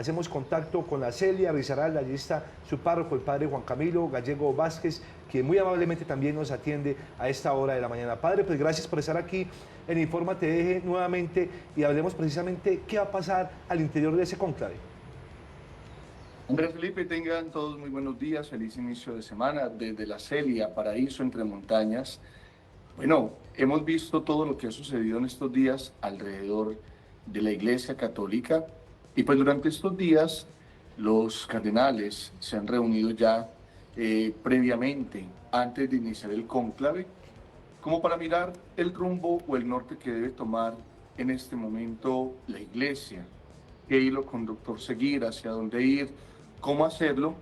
Hacemos contacto con la Celia Risaralda, allí está su párroco, el padre Juan Camilo Gallego Vázquez, que muy amablemente también nos atiende a esta hora de la mañana. Padre, pues gracias por estar aquí en Infórmate Eje nuevamente y hablemos precisamente qué va a pasar al interior de ese cónclave. Andrés Felipe, tengan todos muy buenos días, feliz inicio de semana desde la Celia, Paraíso entre montañas. Bueno, hemos visto todo lo que ha sucedido en estos días alrededor de la Iglesia Católica y pues durante estos días los cardenales se han reunido ya previamente, antes de iniciar el cónclave, como para mirar el rumbo o el norte que debe tomar en este momento la Iglesia, qué hilo conductor seguir, hacia dónde ir, cómo hacerlo.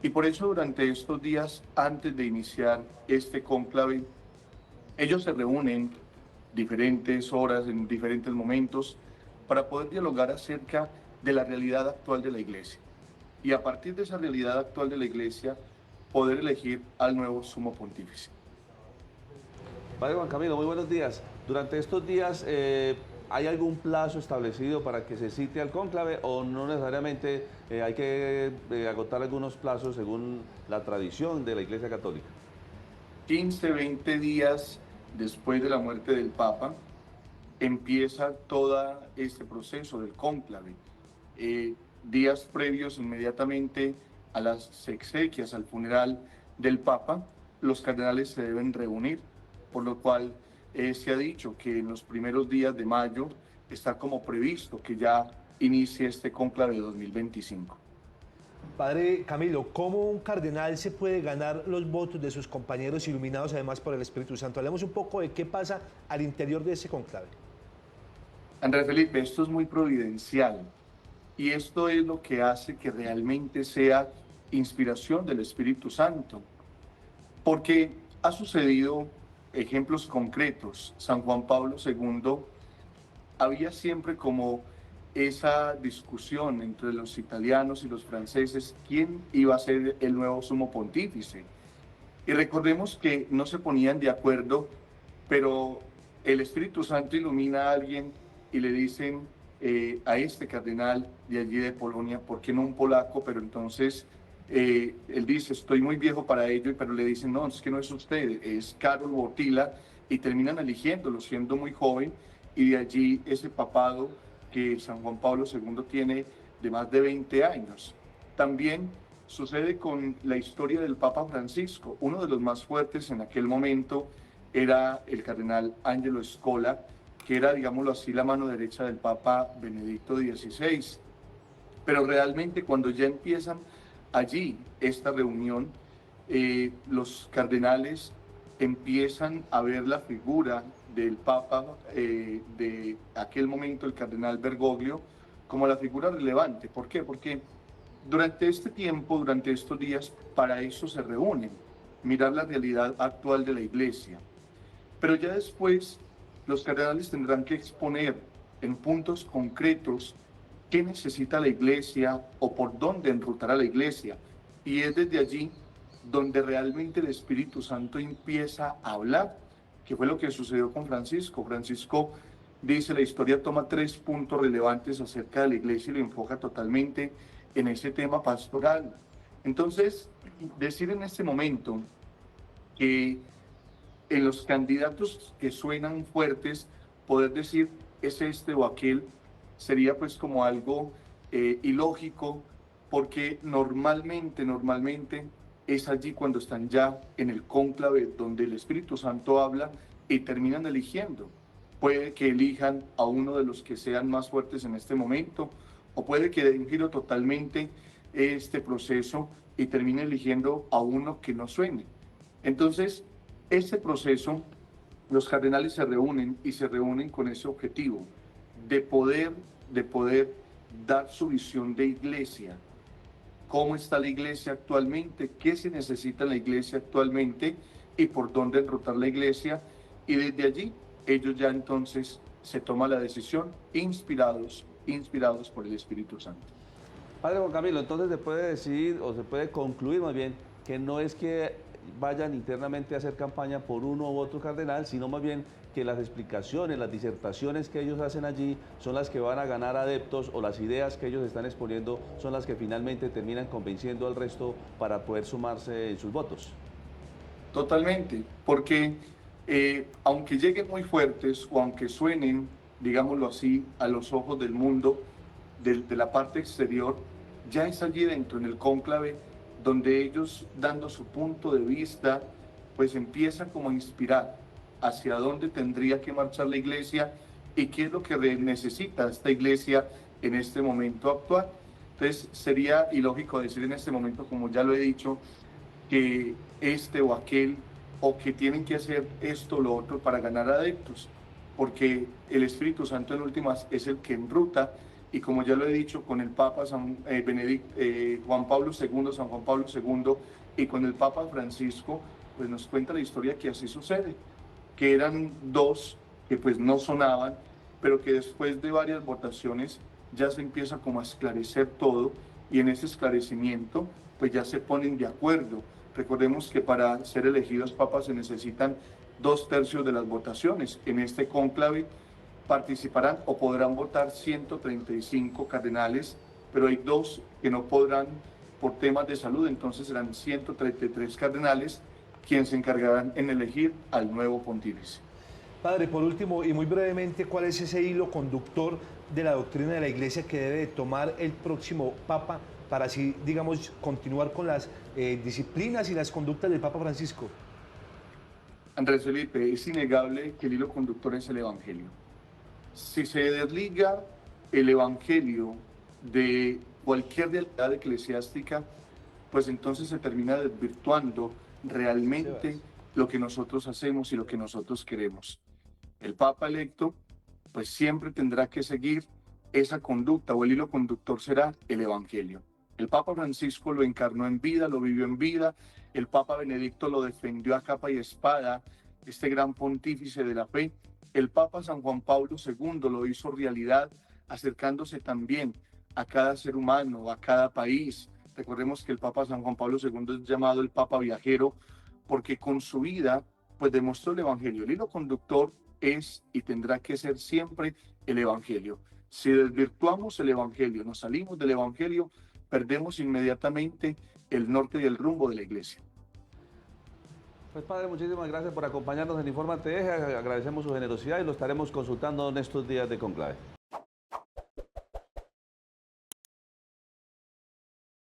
Y por eso durante estos días, antes de iniciar este cónclave, ellos se reúnen diferentes horas, en diferentes momentos, para poder dialogar acerca de la realidad actual de la Iglesia. Y a partir de esa realidad actual de la Iglesia, poder elegir al nuevo sumo pontífice. Padre Juan Camilo, muy buenos días. Durante estos días, ¿hay algún plazo establecido para que se cite al cónclave o no necesariamente hay que agotar algunos plazos según la tradición de la Iglesia Católica? 15, 20 días después de la muerte del Papa, empieza todo este proceso del cónclave. Días previos inmediatamente a las exequias, al funeral del Papa, los cardenales se deben reunir, por lo cual se ha dicho que en los primeros días de mayo está como previsto que ya inicie este cónclave de 2025. Padre Camilo, ¿cómo un cardenal se puede ganar los votos de sus compañeros iluminados además por el Espíritu Santo? Hablemos un poco de qué pasa al interior de ese cónclave. Andrés Felipe, esto es muy providencial y esto es lo que hace que realmente sea inspiración del Espíritu Santo, porque ha sucedido ejemplos concretos. San Juan Pablo II había siempre como esa discusión entre los italianos y los franceses, quién iba a ser el nuevo sumo pontífice. Y recordemos que no se ponían de acuerdo, pero el Espíritu Santo ilumina a alguien y le dicen a este cardenal de allí de Polonia, ¿por qué no un polaco? Pero entonces él dice, estoy muy viejo para ello, pero le dicen, no, es que no es usted, es Karol Wojtyła, y terminan eligiéndolo siendo muy joven, y de allí ese papado que San Juan Pablo II tiene de más de 20 años. También sucede con la historia del Papa Francisco. Uno de los más fuertes en aquel momento era el cardenal Angelo Scola, que era, digámoslo así, la mano derecha del Papa Benedicto XVI. Pero realmente cuando ya empiezan allí esta reunión, los cardenales empiezan a ver la figura del Papa de aquel momento, el cardenal Bergoglio, como la figura relevante. ¿Por qué? Porque durante este tiempo, durante estos días, para eso se reúnen, mirar la realidad actual de la Iglesia. Pero ya después, los cardenales tendrán que exponer en puntos concretos qué necesita la Iglesia o por dónde enrutar a la Iglesia. Y es desde allí donde realmente el Espíritu Santo empieza a hablar, que fue lo que sucedió con Francisco. Francisco dice, la historia toma 3 puntos relevantes acerca de la Iglesia y lo enfoca totalmente en ese tema pastoral. Entonces, decir en este momento que en los candidatos que suenan fuertes, poder decir es este o aquel, sería pues como algo ilógico, porque normalmente es allí cuando están ya en el cónclave donde el Espíritu Santo habla y terminan eligiendo. Puede que elijan a uno de los que sean más fuertes en este momento, o puede que den giro totalmente este proceso y termine eligiendo a uno que no suene. Entonces, este proceso, los cardenales se reúnen y se reúnen con ese objetivo de poder dar su visión de iglesia. ¿Cómo está la iglesia actualmente? ¿Qué se necesita en la iglesia actualmente? Y por dónde enrutar la iglesia. Y desde allí, ellos ya entonces se toma la decisión inspirados por el Espíritu Santo. Padre Juan Camilo, entonces se puede decir o se puede concluir más bien que no es que vayan internamente a hacer campaña por uno u otro cardenal, sino más bien que las explicaciones, las disertaciones que ellos hacen allí son las que van a ganar adeptos, o las ideas que ellos están exponiendo son las que finalmente terminan convenciendo al resto para poder sumarse en sus votos. Totalmente, porque aunque lleguen muy fuertes o aunque suenen, digámoslo así, a los ojos del mundo, de la parte exterior, ya es allí dentro, en el cónclave, donde ellos, dando su punto de vista, pues empiezan como a inspirar hacia dónde tendría que marchar la iglesia y qué es lo que necesita esta iglesia en este momento actual. Entonces sería ilógico decir en este momento, como ya lo he dicho, que este o aquel, o que tienen que hacer esto o lo otro para ganar adeptos, porque el Espíritu Santo en últimas es el que enruta, y como ya lo he dicho, con el Papa Juan Pablo II, San Juan Pablo II, y con el Papa Francisco, pues nos cuenta la historia que así sucede, que eran dos que pues no sonaban, pero que después de varias votaciones ya se empieza como a esclarecer todo, y en ese esclarecimiento pues ya se ponen de acuerdo. Recordemos que para ser elegidos papas se necesitan 2/3 de las votaciones. En este cónclave participarán o podrán votar 135 cardenales, pero hay 2 que no podrán por temas de salud, entonces serán 133 cardenales quienes se encargarán en elegir al nuevo pontífice. Padre, por último y muy brevemente, ¿cuál es ese hilo conductor de la doctrina de la Iglesia que debe de tomar el próximo Papa para así, digamos, continuar con las disciplinas y las conductas del Papa Francisco? Andrés Felipe, es innegable que el hilo conductor es el Evangelio. Si se desliga el Evangelio de cualquier realidad eclesiástica, pues entonces se termina desvirtuando realmente lo que nosotros hacemos y lo que nosotros queremos. El Papa electo, pues siempre tendrá que seguir esa conducta, o el hilo conductor será el Evangelio. El Papa Francisco lo encarnó en vida, lo vivió en vida. El Papa Benedicto lo defendió a capa y espada, este gran pontífice de la fe. El Papa San Juan Pablo II lo hizo realidad, acercándose también a cada ser humano, a cada país. Recordemos que el Papa San Juan Pablo II es llamado el Papa viajero, porque con su vida pues demostró el Evangelio. El hilo conductor es y tendrá que ser siempre el Evangelio. Si desvirtuamos el Evangelio, nos salimos del Evangelio, perdemos inmediatamente el norte y el rumbo de la iglesia. Pues padre, muchísimas gracias por acompañarnos en Infórmate Eje, agradecemos su generosidad y lo estaremos consultando en estos días de conclave.